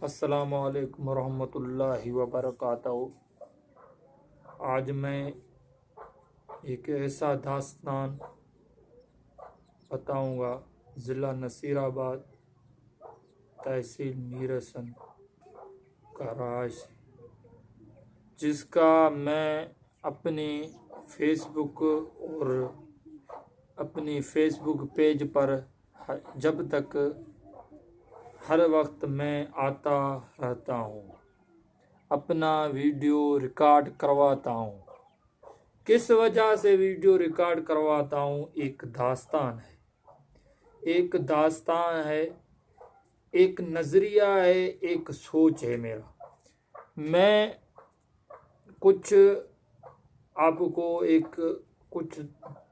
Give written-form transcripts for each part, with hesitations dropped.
अस्सलामु अलैकुम रहमतुल्लाहि व बरकातहू। आज मैं एक ऐसा दास्तान बताऊंगा ज़िला नसीराबाद तहसील मीरसन का राज से, जिसका मैं अपने फेसबुक और अपनी फेसबुक पेज पर जब तक हर वक्त मैं आता रहता हूँ, अपना वीडियो रिकॉर्ड करवाता हूँ। किस वजह से वीडियो रिकॉर्ड करवाता हूँ? एक दास्तान है, एक नज़रिया है, एक सोच है मेरा। मैं कुछ आपको कुछ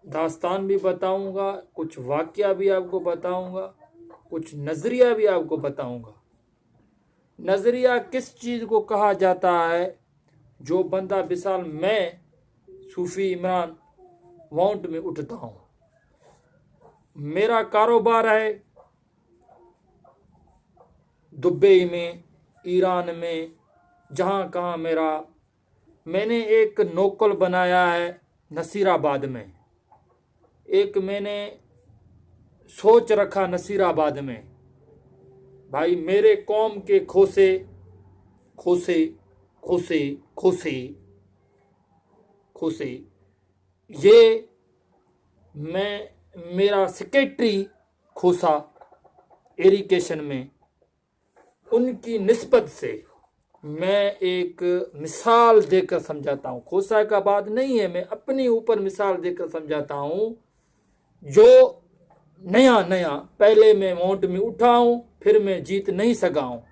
दास्तान भी बताऊंगा, कुछ वाक़या भी आपको बताऊंगा, कुछ नज़रिया भी आपको बताऊंगा। नज़रिया किस चीज़ को कहा जाता है? जो बंदा मिसाल मैं सूफ़ी इमरान वाउंट में उठता हूँ, मेरा कारोबार है दुबई में, ईरान में, जहाँ कहाँ मैंने एक नोकल बनाया है नसीराबाद में, एक मैंने सोच रखा नसीराबाद में। भाई मेरे कौम के खोसे खोसे खोसे खोसे खोसे ये मेरा सेक्रेटरी खोसा इरिगेशन में, उनकी निस्बत से मैं एक मिसाल देकर समझाता हूँ। खोसा का बात नहीं है, मैं अपने ऊपर मिसाल देकर समझाता हूँ। जो नया पहले मैं माउंट में उठा हूँ, फिर मैं जीत नहीं सका हूँ।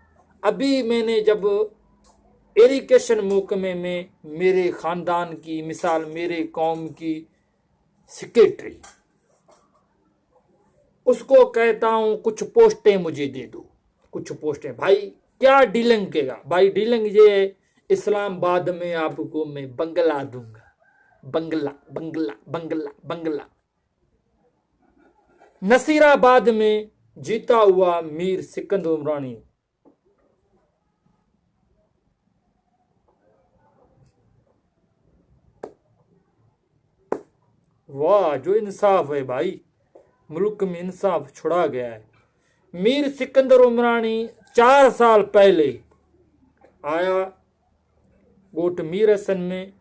अभी मैंने जब एरिकेशन महकमे में मेरे ख़ानदान की मिसाल, मेरे कौम की सेक्रेटरी, उसको कहता हूँ कुछ पोस्टें मुझे दे दो, कुछ पोस्टें। भाई क्या डीलिंग केगा? भाई डीलिंग ये इस्लामाबाद में आपको मैं बंगला दूंगा, बंगला बंगला बंगला बंगला। नसीराबाद में जीता हुआ मीर सिकंदर उमरानी, वाह जो इंसाफ है भाई, मुल्क में इंसाफ छुड़ा गया है। मीर सिकंदर उमरानी 4 साल पहले आया गोट मीरसन में,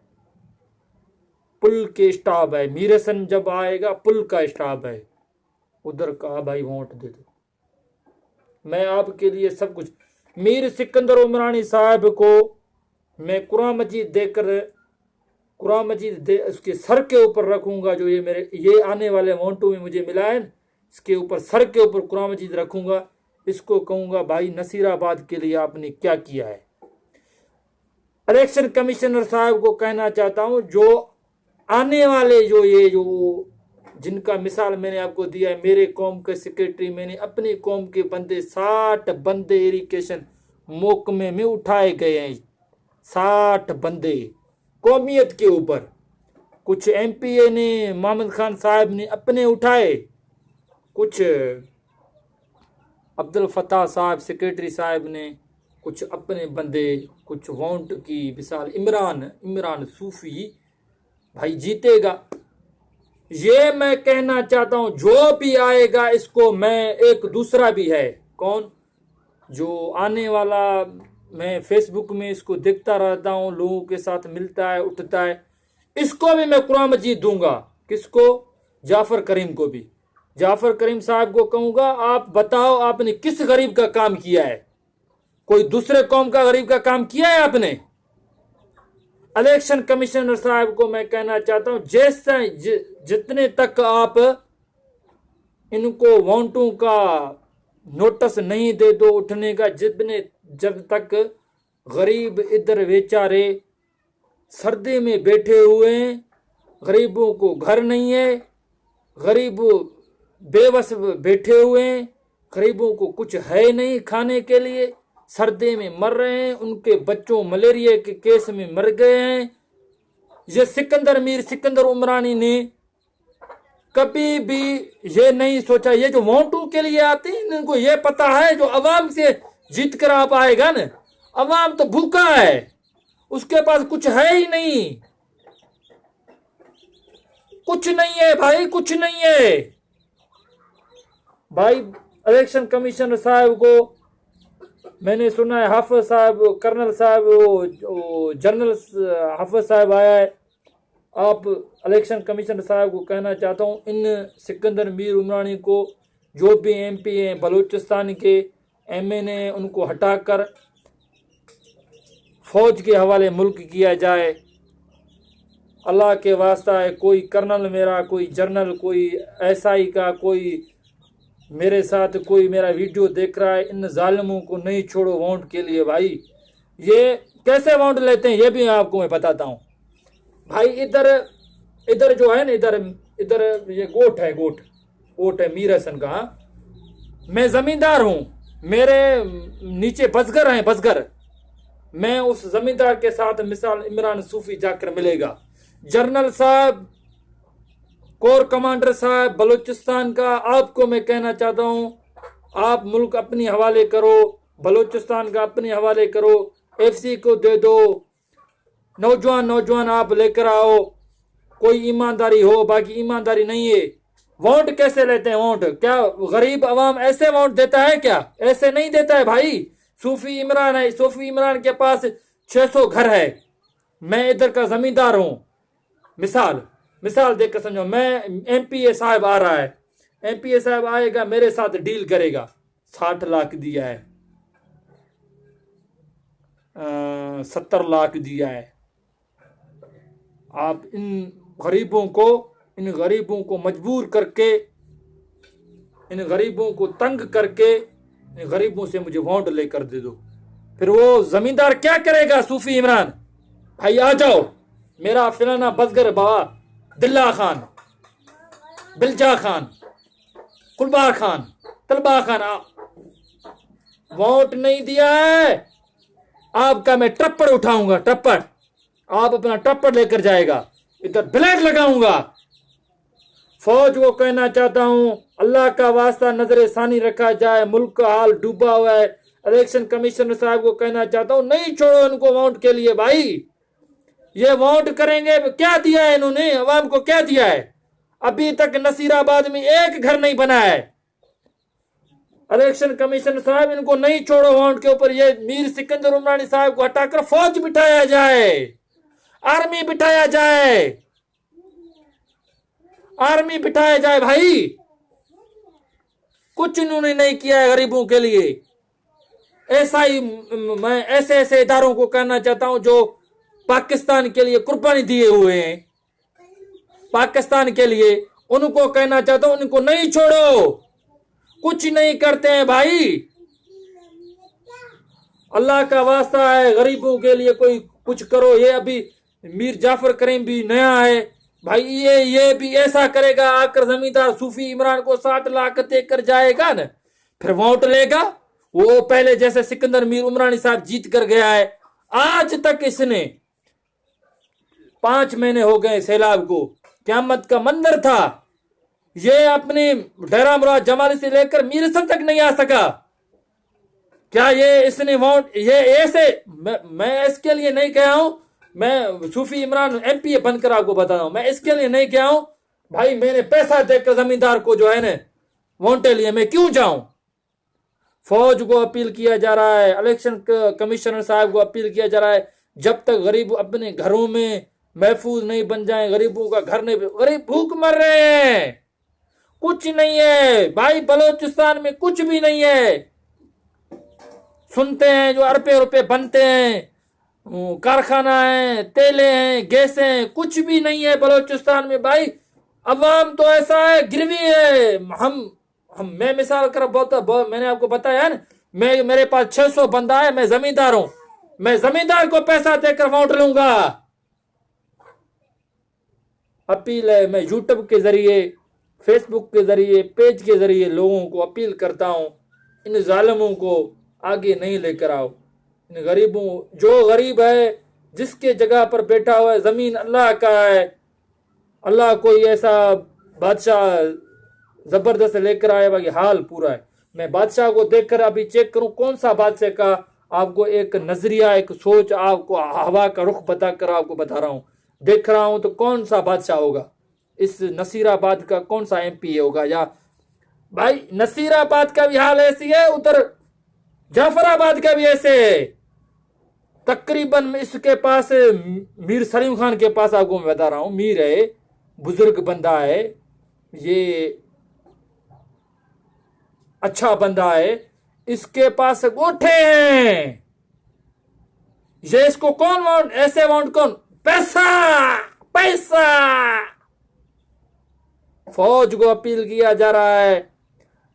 पुल के स्टाफ है, मीरसन जब आएगा पुल का स्टाफ है, उधर कहा भाई वोट दे दो, मैं आपके लिए सब कुछ। मीर सिकंदर उमरानी साहब को मैं कुरान मजीद देकर, कुरान मजीद उसके सर के ऊपर रखूंगा। जो ये आने वाले मोन्टू में मुझे मिला है, इसके ऊपर सर के ऊपर कुरान मजीद रखूंगा। इसको कहूंगा भाई नसीराबाद के लिए आपने क्या किया है। इलेक्शन कमिश्नर साहब को कहना चाहता हूं, जो आने वाले जो जिनका मिसाल मैंने आपको दिया है, मेरे कौम के सेक्रेटरी, मैंने अपनी कौम के बंदे 60 बंदे इरिगेशन महकमे में उठाए गए हैं। 60 बंदे कौमियत के ऊपर। कुछ एमपीए ने, मोहम्मद खान साहब ने अपने उठाए, कुछ अब्दुल फताह साहब सेक्रेटरी साहब ने कुछ अपने बंदे, कुछ वाउंट की मिसाल इमरान सूफी भाई जीतेगा। ये मैं कहना चाहता हूं, जो भी आएगा इसको मैं, एक दूसरा भी है कौन जो आने वाला, मैं फेसबुक में इसको देखता रहता हूँ, लोगों के साथ मिलता है, उठता है, इसको भी मैं कुरान मजीद दूंगा। किसको? जाफर करीम को भी। जाफर करीम साहब को कहूंगा, आप बताओ आपने किस गरीब का काम किया है? कोई दूसरे कौम का गरीब का काम किया है आपने? इलेक्शन कमिश्नर साहब को मैं कहना चाहता हूं, जैसे जितने तक आप इनको वाउंटों का नोटिस नहीं दे दो उठने का, जब तक गरीब इधर बेचारे सर्दी में बैठे हुए हैं, गरीबों को घर नहीं है, गरीब बेबस बैठे हुए हैं, गरीबों को कुछ है नहीं खाने के लिए, सर्दी में मर रहे हैं, उनके बच्चों मलेरिया के केस में मर गए हैं। ये मीर सिकंदर उमरानी ने कभी भी ये नहीं सोचा। ये जो वोटों के लिए आते हैं, इनको ये पता है जो अवाम से जीत कर आप आएगा ना। अवाम तो भूखा है, उसके पास कुछ है ही नहीं, कुछ नहीं है भाई, कुछ नहीं है भाई। इलेक्शन कमीशनर साहब को मैंने सुना है, हाफिज साहब, कर्नल साहब, वो जनरल हाफिज साहब आया है। आप इलेक्शन कमीशनर साहब को कहना चाहता हूँ, इन सिकंदर मीर उमरानी को, जो भी एमपी हैं बलूचिस्तान के, एमएनए, उनको हटाकर फौज के हवाले मुल्क किया जाए। अल्लाह के वास्ता है, कोई कर्नल मेरा, कोई जनरल, कोई एसआई का, कोई मेरे साथ कोई मेरा वीडियो देख रहा है, इन जालिमों को नहीं छोड़ो वोट के लिए भाई। ये कैसे वोट लेते हैं ये भी आपको मैं बताता हूँ भाई। इधर इधर जो है ना, इधर इधर ये गोट है, गोट है मीर हसन का। हाँ? मैं जमींदार हूँ, मेरे नीचे बसगर हैं, बसगर। मैं उस जमींदार के साथ मिसाल इमरान सूफी जाकर मिलेगा। जनरल साहब, कोर कमांडर साहब बलूचिस्तान का, आपको मैं कहना चाहता हूं, आप मुल्क अपनी हवाले करो, बलूचिस्तान का अपने हवाले करो, एफसी को दे दो, नौजवान आप लेकर आओ, कोई ईमानदारी हो। बाकी ईमानदारी नहीं है। वोट कैसे लेते हैं? वोट क्या गरीब अवाम ऐसे वोट देता है क्या? ऐसे नहीं देता है भाई। सूफी इमरान है, सूफी इमरान के पास 600 घर है, मैं इधर का जमींदार हूं। मिसाल देखकर समझो, मैं एमपीए साहब आ रहा है, एमपीए साहब आएगा, मेरे साथ डील करेगा, 60 लाख दिया है, 70 लाख दिया है। आप इन गरीबों को मजबूर करके, इन गरीबों को तंग करके, इन गरीबों से मुझे वोट लेकर दे दो। फिर वो जमींदार क्या करेगा? सूफी इमरान भाई आ जाओ, मेरा फिलाना बसगर बाबा दिल्ला खान, बिलजा खान, कुलबार खान, तलबा खान, वोट नहीं दिया है, आपका मैं टप्पड़ उठाऊंगा, टप्पड़। आप अपना टप्पड़ लेकर जाएगा, इधर ब्लेड लगाऊंगा। फौज को कहना चाहता हूं, अल्लाह का वास्ता नजर सानी रखा जाए, मुल्क का हाल डूबा हुआ है। इलेक्शन कमिश्नर साहब को कहना चाहता हूं, नहीं छोड़ो इनको वोट के लिए भाई। ये वोट करेंगे, क्या दिया है इन्होंने अवाम को? क्या दिया है? अभी तक नसीराबाद में एक घर नहीं बना है। इलेक्शन कमीशन साहब, इनको नहीं छोड़ो वोट के ऊपर। ये मीर सिकंदर उमरानी साहब को हटाकर फौज बिठाया जाए, आर्मी बिठाया जाए, आर्मी बिठाया जाए भाई। कुछ इन्होंने नहीं किया है गरीबों के लिए। ऐसा ही मैं ऐसे इदारों को कहना चाहता हूं जो पाकिस्तान के लिए कुर्बानी दिए हुए हैं, पाकिस्तान के लिए, उनको कहना चाहता हूं, उनको नहीं छोड़ो। कुछ नहीं करते हैं भाई। अल्लाह का वास्ता है, गरीबों के लिए कोई कुछ करो। ये अभी मीर जाफर करीम भी नया है भाई, ये भी ऐसा करेगा, आकर जमींदार सूफी इमरान को 60 लाख देकर जाएगा ना, फिर वोट लेगा। वो पहले जैसे सिकंदर मीर उमरानी साहब जीत कर गया है, आज तक इसने 5 महीने हो गए सैलाब को, क़यामत का मंजर था। ये अपनी डेरा मुराद जमाली से लेकर मीर हसन तक नहीं आ सका। क्या ये इसने वोट, ये ऐसे, मैं इसके लिए नहीं कहा हूं, मैं सूफी इमरान एमपी बनकर आपको बता रहा हूं, मैं इसके लिए नहीं कहा हूं भाई। मैंने पैसा देकर जमींदार को जो है ना वोटे लिए, मैं क्यों जाऊं? फौज को अपील किया जा रहा है, इलेक्शन कमिश्नर साहब को अपील किया जा रहा है, जब तक गरीब अपने घरों में महफूज नहीं बन जाए, गरीबों का घर नहीं, गरीब भूख मर रहे हैं। कुछ नहीं है भाई, बलूचिस्तान में कुछ भी नहीं है। सुनते हैं जो अरबे रुपए बनते हैं, कारखाना है, तेले हैं, गैस हैं, कुछ भी नहीं है बलूचिस्तान में भाई। अवाम तो ऐसा है, गिरवी है। मैं मिसाल कर मैंने आपको बताया ना, मेरे पास 600 बंदा है, मैं जमींदार हूं, मैं जमींदार को पैसा देकर वोट लूंगा। अपील है, मैं यूट्यूब के जरिए, फेसबुक के जरिए, पेज के जरिए लोगों को अपील करता हूं, इन जालिमों को आगे नहीं लेकर आओ। इन गरीबों, जो गरीब है, जिसके जगह पर बैठा हुआ है, जमीन अल्लाह का है, अल्लाह कोई ऐसा बादशाह जबरदस्त लेकर आए, बाकी हाल पूरा है। मैं बादशाह को देखकर अभी चेक करूं कौन सा बादशाह का आपको एक नजरिया, एक सोच, आपको हवा का रुख बताकर आपको बता रहा हूं। देख रहा हूं तो कौन सा बादशाह होगा, इस नसीराबाद का कौन सा एमपी होगा। या भाई नसीराबाद का भी हाल ऐसी है, उधर जाफराबाद का भी ऐसे है। तकरीबन इसके पास मीर सलीम खान के पास आपको मैं बता रहा हूं, मीर है, बुजुर्ग बंदा है, ये अच्छा बंदा है, इसके पास गोठे हैं। ये इसको कौन वाउंट, ऐसे वाउंट कौन, पैसा पैसा। फौज को अपील किया जा रहा है।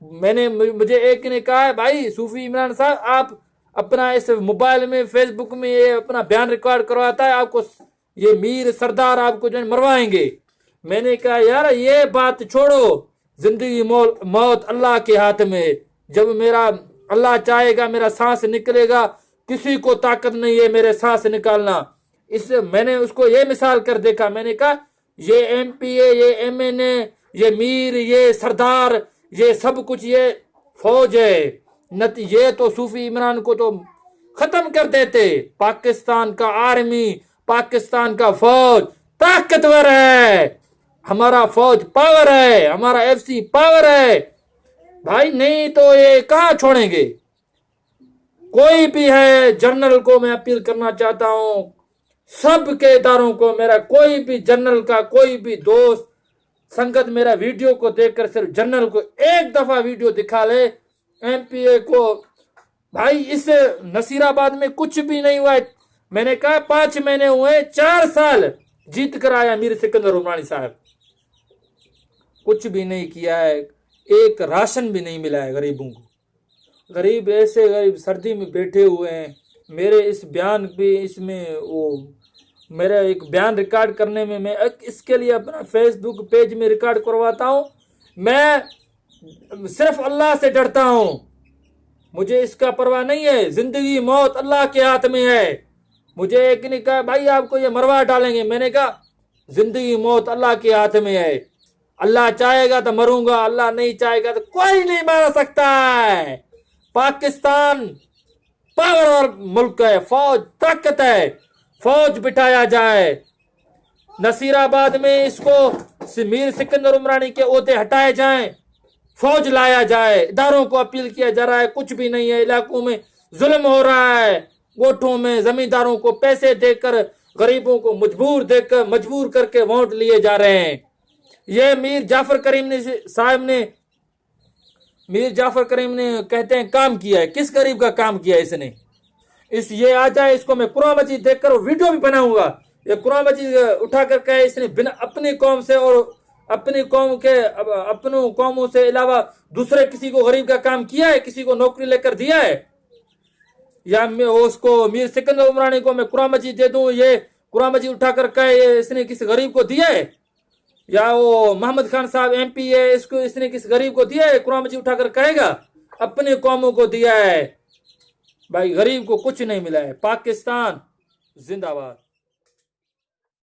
मुझे एक ने कहा है, भाई सूफी इमरान साहब आप अपना इस मोबाइल में फेसबुक में ये अपना बयान रिकॉर्ड करवाता है, आपको ये मीर सरदार आपको जो मरवाएंगे। मैंने कहा यार ये बात छोड़ो, जिंदगी मौत अल्लाह के हाथ में। जब मेरा अल्लाह चाहेगा मेरा सांस निकलेगा, किसी को ताकत नहीं है मेरे सांस निकालना। इससे मैंने उसको ये मिसाल कर देखा, मैंने कहा ये एमपीए, ये एमएनए, ये मीर, ये सरदार, ये सब कुछ ये फौज है। ये तो सूफी इमरान को तो खत्म कर देते। पाकिस्तान का आर्मी, पाकिस्तान का फौज ताकतवर है, हमारा फौज पावर है, हमारा एफसी पावर है भाई। नहीं तो ये कहां छोड़ेंगे। कोई भी है, जनरल को मैं अपील करना चाहता हूं, सबके इदारों को, मेरा कोई भी जनरल का कोई भी दोस्त संगत मेरा वीडियो को देखकर सिर्फ जनरल को एक दफा वीडियो दिखा ले, एमपीए को। भाई इस नसीराबाद में कुछ भी नहीं हुआ है। मैंने कहा 5 महीने हुए, 4 साल जीत कर आया मीर सिकंदर उमरानी साहब, कुछ भी नहीं किया है, एक राशन भी नहीं मिला है गरीबों को। गरीब ऐसे गरीब सर्दी में बैठे हुए हैं। मेरे इस बयान पे, इसमें वो मेरा एक बयान रिकॉर्ड करने में, मैं इसके लिए अपना फेसबुक पेज में रिकॉर्ड करवाता हूँ। मैं सिर्फ अल्लाह से डरता हूँ, मुझे इसका परवाह नहीं है। जिंदगी मौत अल्लाह के हाथ में है। मुझे एक ने कहा भाई आपको ये मरवा डालेंगे, मैंने कहा जिंदगी मौत अल्लाह के हाथ में है। अल्लाह चाहेगा तो मरूंगा, अल्लाह नहीं चाहेगा तो कोई नहीं मार सकता है। पाकिस्तान पावर और मुल्क है, फौज ताकत है, फौज बिठाया जाए। नसीराबाद में इसको मीर सिकंदर उमरानी के ओहदे हटाए जाएं, फौज लाया जाए। इदारों को अपील किया जा रहा है, कुछ भी नहीं है। इलाकों में जुल्म हो रहा है, गोठों में जमींदारों को पैसे देकर गरीबों को मजबूर करके वोट लिए जा रहे हैं। ये मीर जाफर करीम ने कहते हैं काम किया है। किस गरीब का काम किया है इसने? ये आ जाए, इसको मैं कुरान मजीद देखकर वीडियो भी बनाऊंगा। ये कुरान मजीद उठा कर कहे इसने बिना अपनी कौम से और अपनी कौम के अपनों कौमों से अलावा दूसरे किसी को गरीब का काम किया है, किसी को नौकरी लेकर दिया है? या मैं उसको मीर सिकंदर उमरानी को मैं कुरान मजीद दे दूं, ये कुरान मजीद उठा कर कहे इसने किसी गरीब को दिया है? या वो मोहम्मद खान साहब एमपी है, इसने किस गरीब को दिया है? कुरान मजीद उठाकर कहेगा अपने कौमों को दिया है। भाई गरीब को कुछ नहीं मिला है। पाकिस्तान जिंदाबाद।